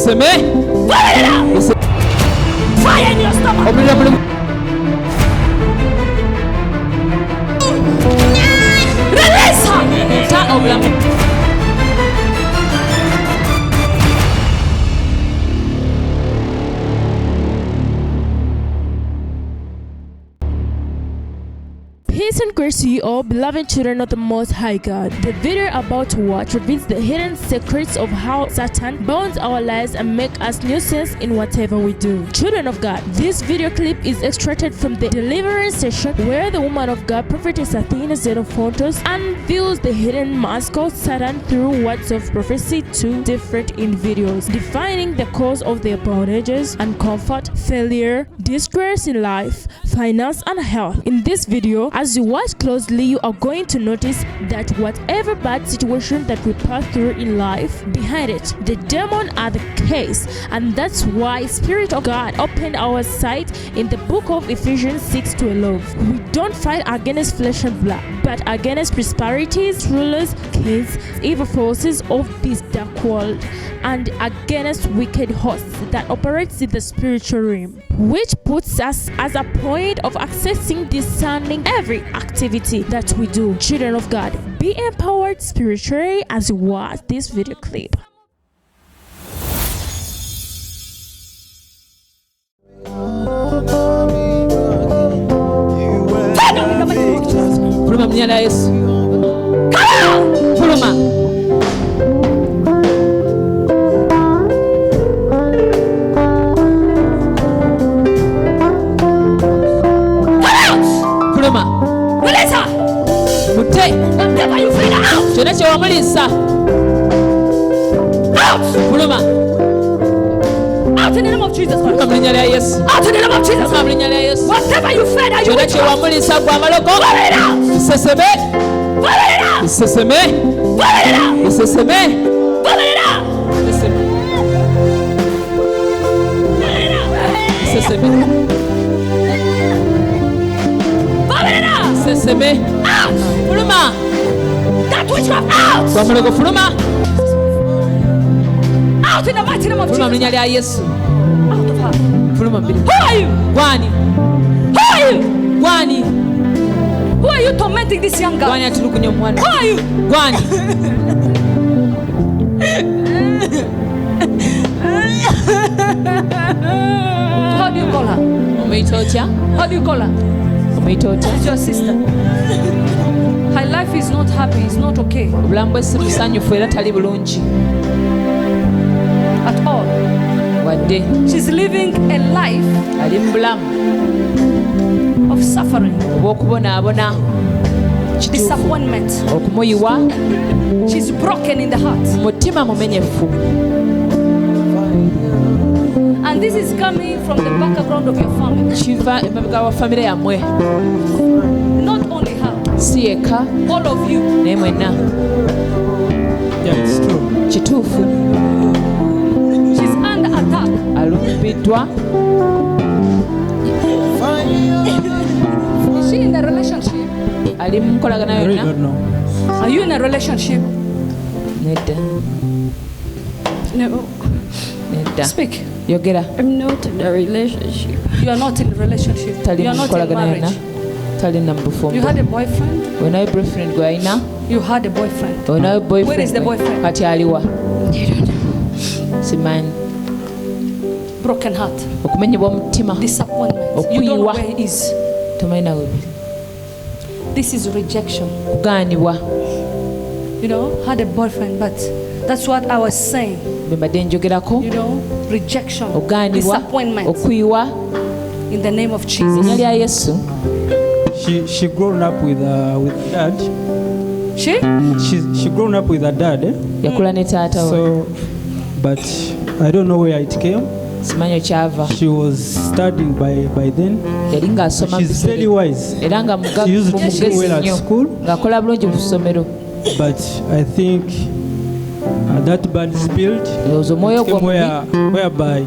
Biseseme. Fire in your stomach. Release her. Peace and grace to you all, beloved children of the Most High God. The video about to watch reveals the hidden secrets of how Satan bounds our lives and make us nuisance in whatever we do. Children of God, this video clip is extracted from the Deliverance session where the woman of God, Prophetess Athina Xenophontos, unveils the hidden mask of Satan through words of prophecy to different individuals, defining the cause of their bondages, uncomfort, failure, disgrace in life, finance, and health. In this video, as you watch closely, you are going to notice that whatever bad situation that we pass through in life, behind it, the demon are the case, and that's why Spirit of God opened our sight in the book of Ephesians 6:12. We don't fight against flesh and blood, but against principalities, rulers, kings, evil forces of this dark world, and against wicked hosts that operates in the spiritual realm, which puts us as a point of accessing, discerning every activity that we do. Children of God, be empowered spiritually as you watch this video clip. Fuluma mnyala Yesu. Fuluma. Whatever you find out. Fuluma. Out in the name of Jesus Christ. Fuluma mnyala Yesu. Out in the name of Jesus Fuluma mnyala Yesu. Whatever you find out, you will wamulisa gwa maloko. Biseseme. Biseseme. Biseseme. Biseseme. Biseseme. Fuluma. That witchcraft out. Gwa maloko fuluma. Out in the mighty name of Fuluma Jesus. mnyala Yesu. Out of her. Fuluma mbili. Who are you? Gwani. Who are you? Gwani. Who are you tormenting this young girl? Gwani atulukunya omwana. Who are you? Gwani. How do you call her? Omeitotya. How do you call her? Omeitotya. It's your sister. Her life is not happy. It's not okay Obulamu bwe si busanyufu era tali bulungi at all. wadde She's living a life ali mu bulamu of suffering, obw'okubonaabona, disappointment. okumuyiwa, She's broken in the heart. mutima mumenyefu. And this is coming from the background of your family. Kiva emabega wa famire yammwe, Not only her, si yekka, all of you. naye mwenna. Kituufu She's under attack. alumbiddwa. Is she in a relationship? Ali mu nkolagana yonna. Are you in a relationship? Nedda. No. Nedda. Speak. Yogera. I'm not in a relationship. You are not in a relationship. Tali You are mu not in nkolagana yonna. marriage. Tali na bufumbo. You had a boyfriend? Olinayo boyfriend gwe alina? You had a boyfriend. Olinayo boyfriend. Where is the boyfriend? Kati aliwa? Simanyi. Broken heart. Okumenyebwa omutima. Disappointment. You don't know Okuyiwa. where he is. Tomanyi nawe biri. This is rejection. Kugaanibwa. You know, had a boyfriend, but that's what I was saying. Bwe mbadde njogerako. You know, rejection, Okugaanibwa. disappointment. Okuyiwa. In the name of Erinnya Jesus. lya Yesu. She grown up with dad. She? She grown up with her dad. Yakula ne taata we. So, but I don't know where it came. Simanyi kyava. She was studying by then. Yali ng'asoma She's very wise. era nga She used to do mugezi well at nnyo. school. Ng'akola bulungi ku ssomero. But I think that bad spirit Ndowooza omwoyo came gwo whereby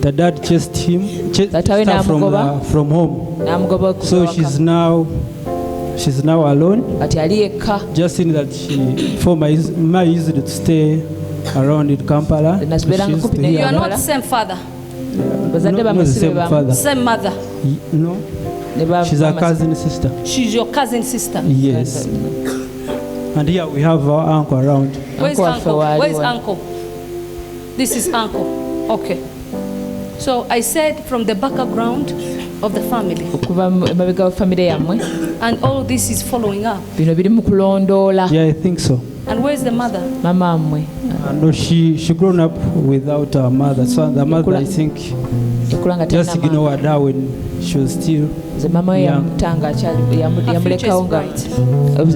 the dad chased Taata we her n'amugoba. from home. n'amugoba ku So she's now alone. kati ali yekka. Just in that she, for my used to stay around in Kampala. Then as better She's copy here. You are Kampala. not the same father, bazadde Not the same bamusibe father. same mother. No, she's a cousin sister. She's your cousin sister. Yes. And here we have our uncle around. Where's Uncle uncle? Afewali Where's one. uncle? This is uncle. Okay. So I said from the background of the family, okuva emabega wa famire yammwe and all this is following up. bino biri mu kulondoola Yeah, I think so. And where's the mother? mama mmwe No, she grown up without her mother. So the mother, I think, yakula nga just talina ignore maama. her when she was still. Nze mama we young. yamutanga akyali Her future yamulekawo is nga bright.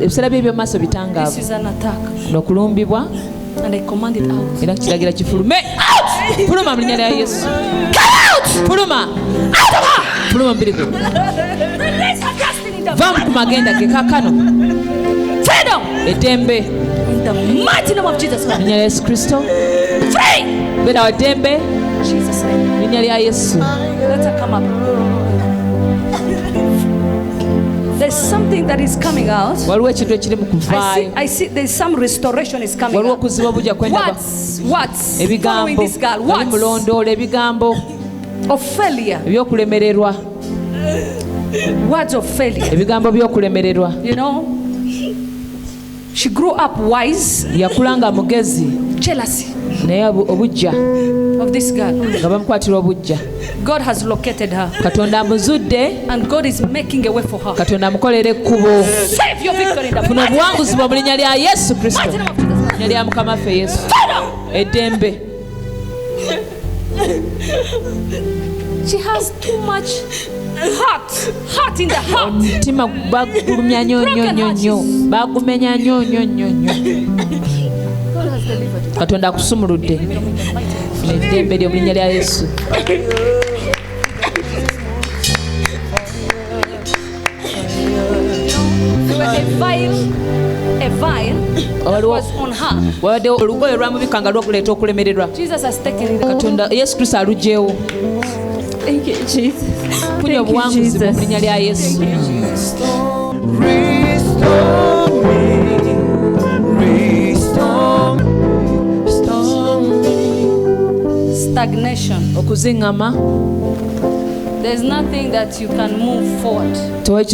ebiseera bye ebyomaaso This bitangaavu is an attack. n'okulumbibwa And I command it out. era kiragira kifulume fuluma mu linnya lya yesu fuluma fuluma mubiri gwe Release her destiny in the va ku magenda ge kakano freedom eddembe in the mighty name of Jesus mu Christ. linnya lya yesu kristo Free! beera wa ddembe Jesus' name. mu linnya lya yesu Let her come up. There's something that is coming out. waliwo ekintu ekiri mu kuvaayo I see there's some restoration is coming waliwo out. okuziba obujja kwendaba What's following ebigambo this girl? bali What mulondoola ebigambo of failure? ebyokulemererwa Words of failure. ebigambo by'okulemererwa You know, she grew up wise, yakula nga mugezi jealousy naye obujja of this girl. nga bamukwatira obujja God has located her, katonda amuzudde and God is making a way for her. katonda amukolera ekkubo Save your victory in the funa mighty name obuwanguzi bwo mu linnya lya yesu kristo of Jesus Christ. linnya lya mukama waffe yesu eddembe She has too much heart in the heart. omutima bagulumya nnyo nnyo nnyo nnyo bagumenya nnyo nnyo nnyo nnyo God has delivered you. katonda akusumuludde funa eddembe lyo mu linnya lya yesu There was a vile was on her. wadde olugoye lwamubika nga lwokuleeta okulemererwa Jesus has taken it. katonda yesu kristo alugyewo Thank you, Jesus. funya obuwanguzi bwo mu linnya lya yesu Stagnation. okuziŋŋama There's nothing that you can move forward. tewayi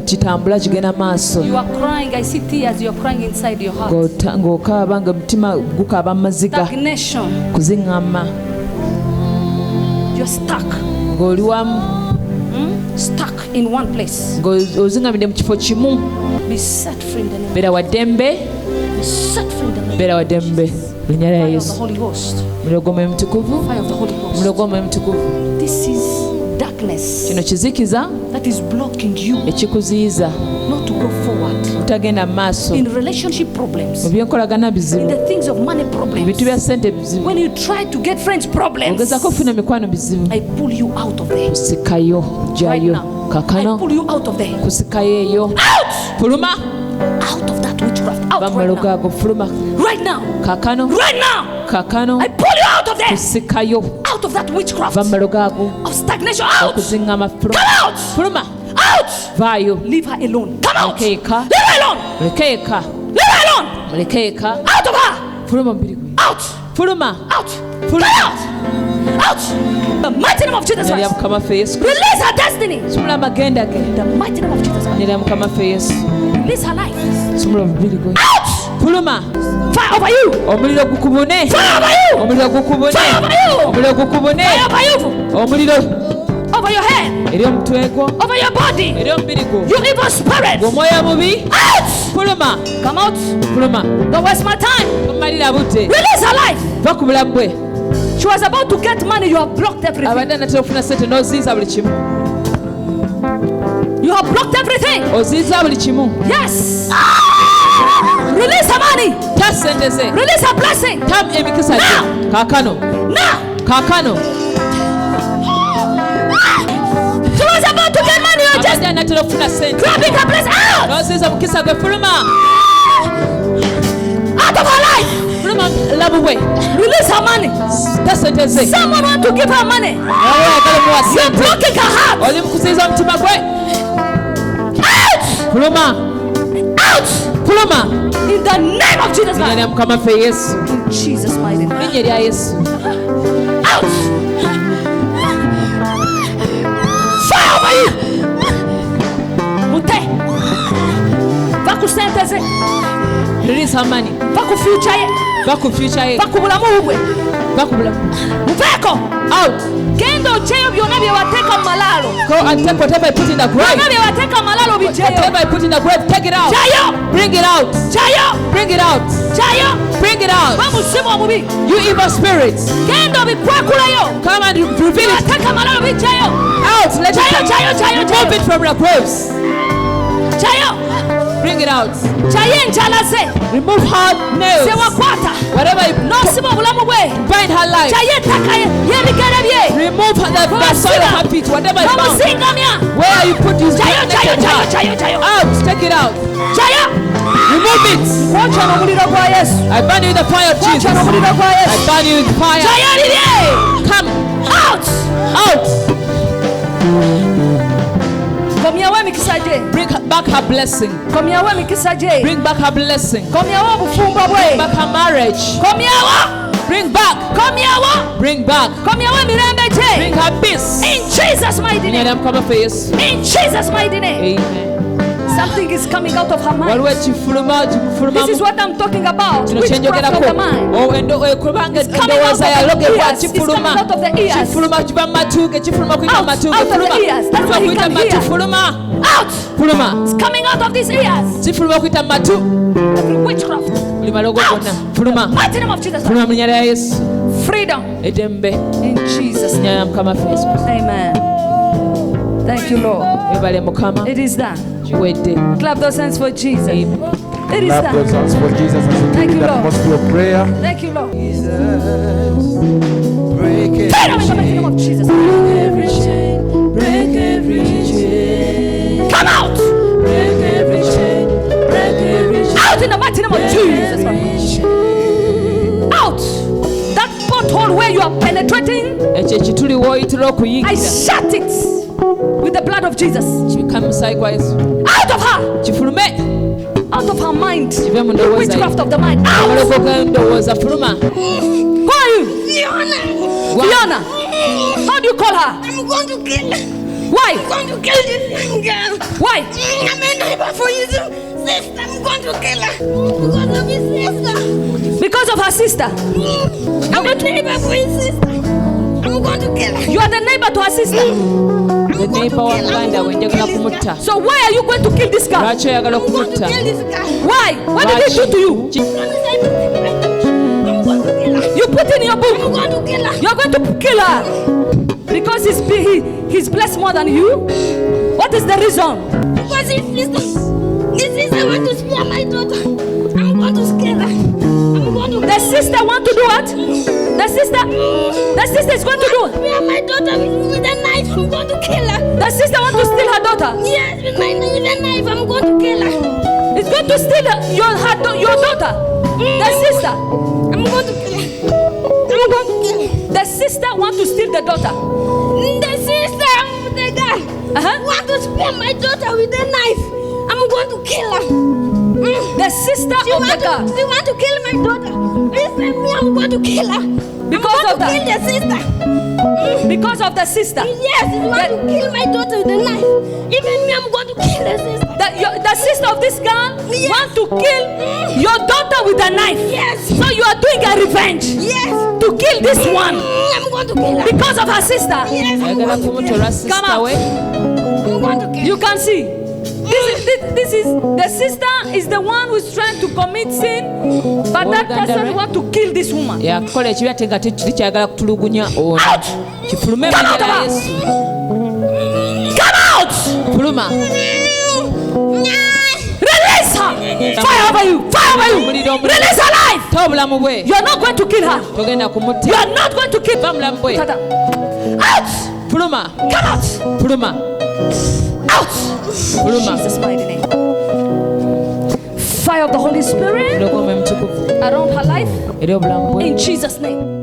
kitambula kigenda maaso You are crying. I see tears. You are crying inside your heart. ng'okaaba nga omutima gukaaba mu maziga Stagnation. kuziŋŋama You're stuck. ng'oli wamu Stuck in one place. ng'oziŋŋamidde mu kifo kimu Be set free in the name. beera wa ddembe Be set free in the name. beera wa ddembe mu linnya lya Fire of the yesu Holy Ghost. muliro gw'omwoyo mutukuvu Fire of the Holy Ghost. muliro gw'omwoyo mutukuvu This is darkness kino kizikiza that is blocking you ekikuziyiza not to go forward butagenda mu maaso in relationship problems, mu byenkolagana in bizibu the things of money ebintu problems. bya ssente bizibu When you try to get friends problems, ogezaako okufuna mikwano bizibu I pull you out of there kusikayo right jayo now. I kakano pull you out of there. kusikayo eyo Out! fuluma Out of that witchcraft. Out right bamalogo now. ago fuluma Right now. kakano Right now. kakano I pull you out of there. kusikayo Out of that witchcraft bamalogo ago of stagnation. Out. okuziŋŋama fuluma Come out. fuluma Out. vaayo Leave her alone. Come out. muleke eka Leave her alone. muleke eka Leave her alone. muleke eka Out of her. fuluma mubiri gwe Out. fuluma Out. fuluma Get out. Out. The mighty name of Jesus linnya lya Christ. mukama waffe yesu Release her destiny. sumula amagenda ge The mighty name of Jesus Christ. linnya lya mukama waffe yesu Release her life. sumula omubiri gwe Out. fuluma Fire over you. omuliro gukubune Fire over you. omuliro gukubune Fire over you. omuliro gukubune Fire over you. omuliro Over your head. eri omutwe gwo Over your body. eri omubiri gwo You evil spirit. omwoyo mubi Out. fuluma Come out. fuluma Don't waste my time. tomalira budde Release her life. va ku bulamu bwe She was about to get money. You have blocked everything. abadde anatera okufuna sente n'oziyiza buli kimu You have blocked everything. oziyiza buli kimu Yes. Release her money. ta sente ze Release her blessing. ta emikisa gye kaakano Now. kaakano She was about to get money. You're just abadde anatera okufuna sente grabbing her blessing. Out. n'oziyiza mukisa gwe fuluma Out of her life. fuluma labu bwe Release her money. ta sente ze Someone want to give her money. nawe oyagala muwa You're sente blocking her heart. oli mu kuziyiza omutima gwe Out. fuluma Out. Fuluma. In the name of Jesus Linnya lya Christ. Mukama ffe Yesu. In Jesus' mighty name. Linnya lya Yesu. Out. Fire over you. Mute. Va ku sente ze. Release her money. Va ku future ye. Va ku future ye. Va ku bulamu bwe. Va ku bulamu. Muveeko. Out. Genda oggyeyo byonna bye wateeka mu malaalo. Go and take whatever I put in the grave. Byonna bye wateeka mu malaalo biggyeyo. Whatever I put in the grave, take it out. Gyayo. Bring it out. Gyayo. Bring it out. Gyayo. Bring it out. Ba musimu omubi. You evil spirits. Genda obikwekulayo. Come and reveal it. Wateeka mu malaalo biggyeyo. Out. Let it remove it from the graves. Gyayo. Bring it out. Gyayo enjala ze. Remove her nails. Ze wakwata. Whatever you N'osiba obulamu bwe. bind her life. Gyayo ettaka y'ebigere bye. Remove the side of her feet. Whatever you found. Bamusingamya. Where you put his Gyayo, gyayo, gyayo, gyayo, gyayo. out. Take it out. Gyayo. Remove it. Kwokya n'omuliro gwa Yesu. I burn you with the fire of Jesus. Kwokya n'omuliro gwa I Yesu. burn you with fire. Gyayo lirye. Come Out. out. Komyawo emikisa gye. Bring back her blessing. Komyawo emikisa gye. Bring back her blessing. Komyawo obufumbo bwe. Back her marriage. Komyawo. Bring back. Komyawo. Bring back. Komyawo emirembe gye. Bring her peace. In Jesus' mighty Linnya lya name. Mukama ffe Yesu. In Jesus' mighty name. Amen. Something is coming out of her Waliwo mind. ekifuluma This is what I'm talking about. kino Witchcraft of the mind. kubanga It's coming out of endowooza the yalogebwa ears. It's kifuluma coming out of the ears. kifuluma kiva mu matu ge kifuluma kuyita mu matu ge Out of the fuluma ears. That's why he kuyita can mu matu hear. fuluma Out. fuluma It's coming out of these ears. kifuluma kuyita mu matu Every witchcraft. buli malogo gonna fuluma Mighty name of Jesus. fuluma mu linnya lya Yesu Freedom. eddembe In Jesus' name. linnya lya Mukama ffe Yesu Amen. Thank you, Lord. webale Mukama It is done. kiwedde Clap those hands for Jesus. Amen. It is Clap those done. hands for Jesus as we Thank give you, that Lord. atmosphere of prayer. Thank you, Lord. Break it. Freedom in the mighty name of Jesus. Every chain, break every chain, Come out. break every chain, break every chain. Out in the mighty name of Jesus. Out. That pothole where you are penetrating, ekyo ekituli w'oyitira I okuyingira shut it with the blood of Jesus. kibika mu musaayi gwa Yesu Out of her. kifulume Out of her mind. kive mu The ndowooza witchcraft of the mind. Out. amalogo g'endowooza fuluma Who are you? Fiona. How do you call her? I'm going to kill her. Why? I'm going to kill this young girl. Why? I'm a neighbor for his sister. I'm going to kill her because of his sister. Because of her sister. I'm a neighbor for his sister. I'm going to kill her. You are the neighbor to her sister. I'm the going to neighbor wa kill her. muganda I'm we going to njagala kill this kumutta guy. So why are you going to kill this guy? lwaki oyagala I'm going to okumutta kill this guy. Why? What did he do to you? Ki- I'm going to kill her. You put in your I'm book. going to kill her. You are going to kill her. Because he's blessed more than you. What is the reason? Because his sister want to spare my daughter. I'm going to scare her. I'm going to The sister want to do what? The sister is going to do what? spare my daughter with a knife. I'm going to kill her. The sister want to steal her daughter. Yes, with a knife. I'm going to kill her. It's going to steal your daughter. The sister. I'm going to kill her. I'm going to kill her. The sister want to steal the daughter. The sister of the guy want to spare my daughter with a knife. I'm going to kill her. The sister She of the want guy. to kill my daughter. Listen me, I'm going to kill her. Because of I'm going to that. kill the sister. Because of the sister. Yes, he want to kill my daughter with a knife. Even me, I'm going to kill the sister. The sister of this girl Yes. want to kill your daughter with a knife. Yes. So you are doing a revenge Yes. to kill this one I'm going to kill her. because of her sister. Yes, I'm oyagala going to kumutta kill olwa her. sisita we I'm going to kill You can see. This is the sister is the one who is trying to commit sin, but that person want to kill this woman. yakukola ekibi ate nga tekyagala kutulugunya ono kifulume mu Come linnya lya out. Yesu Come out! fuluma Release her! Fire over you! Fire over you! Release her life! ta obulamu bwe You are not going to kill her. togenda You kumutta are not going to kill va her. mulamu bwe Tata. Out! fuluma Come out! fuluma Out! fuluma Jesus' mighty name. Fire of the Holy Spirit mulogo omwe mutukuvu around her life eri obulamu bwe in Jesus' name.